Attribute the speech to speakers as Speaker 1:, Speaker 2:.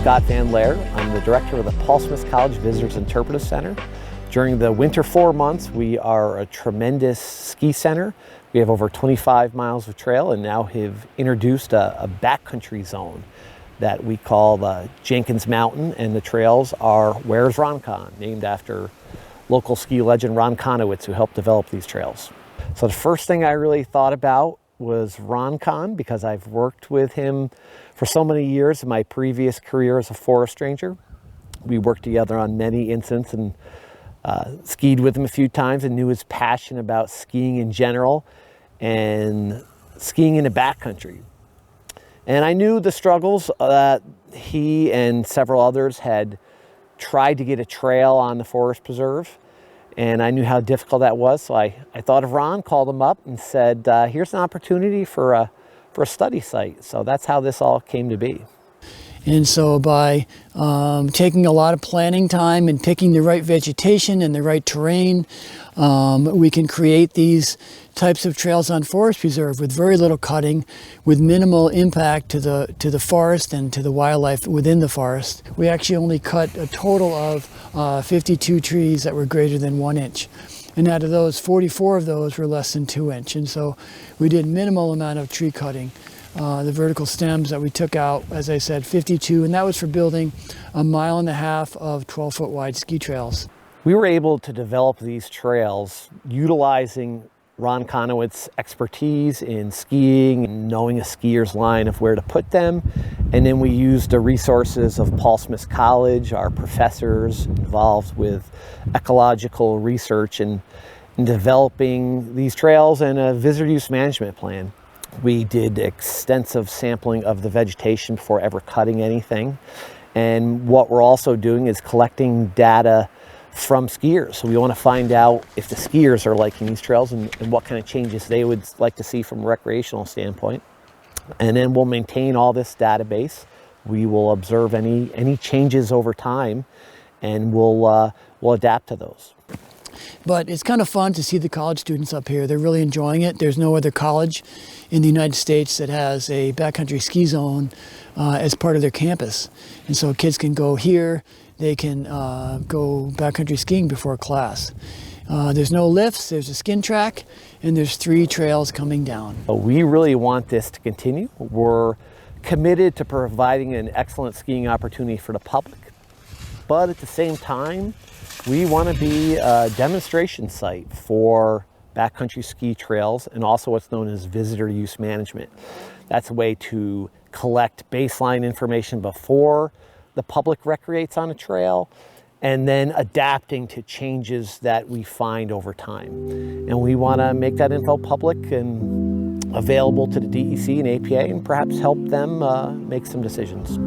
Speaker 1: Scott Van Laer. I'm the director of the Paul Smith College Visitors Interpretive Center. During the winter 4 months, we are a tremendous ski center. We have over 25 miles of trail and now have introduced a backcountry zone that we call the Jenkins Mountain, and the trails are Where's Ron Kon, named after local ski legend Ron Konowitz, who helped develop these trails. So the first thing I really thought about was Ron Kon, because I've worked with him for so many years in my previous career as a forest ranger. We worked together on many incidents and skied with him a few times, and knew his passion about skiing in general and skiing in the backcountry. And I knew the struggles that he and several others had tried to get a trail on the forest preserve, and I knew how difficult that was. So I thought of Ron, called him up and said, here's an opportunity for a study site. So that's how this all came to be.
Speaker 2: And so by taking a lot of planning time and picking the right vegetation and the right terrain, we can create these types of trails on forest preserve with very little cutting, with minimal impact to the forest and to the wildlife within the forest. We actually only cut a total of 52 trees that were greater than 1 inch. And out of those, 44 of those were less than 2 inch. And so we did minimal amount of tree cutting. The vertical stems that we took out, as I said, 52, and that was for building 1.5 miles of 12-foot wide ski trails.
Speaker 1: We were able to develop these trails utilizing Ron Konowitz's expertise in skiing and knowing a skier's line of where to put them. And then we used the resources of Paul Smith College, our professors involved with ecological research and in developing these trails and a visitor use management plan. We did extensive sampling of the vegetation before ever cutting anything. And what we're also doing is collecting data from skiers. So we want to find out if the skiers are liking these trails and what kind of changes they would like to see from a recreational standpoint. And then we'll maintain all this database. We will observe any changes over time, and we'll adapt to those.
Speaker 2: But it's kind of fun to see the college students up here. They're really enjoying it. There's no other college in the United States that has a backcountry ski zone as part of their campus. And so kids can go here, they can go backcountry skiing before class. There's no lifts, there's a skin track, and there's 3 trails coming down.
Speaker 1: We really want this to continue. We're committed to providing an excellent skiing opportunity for the public, but at the same time, we want to be a demonstration site for backcountry ski trails and also what's known as visitor use management. That's a way to collect baseline information before the public recreates on a trail, and then adapting to changes that we find over time. And we want to make that info public and available to the DEC and APA, and perhaps help them make some decisions.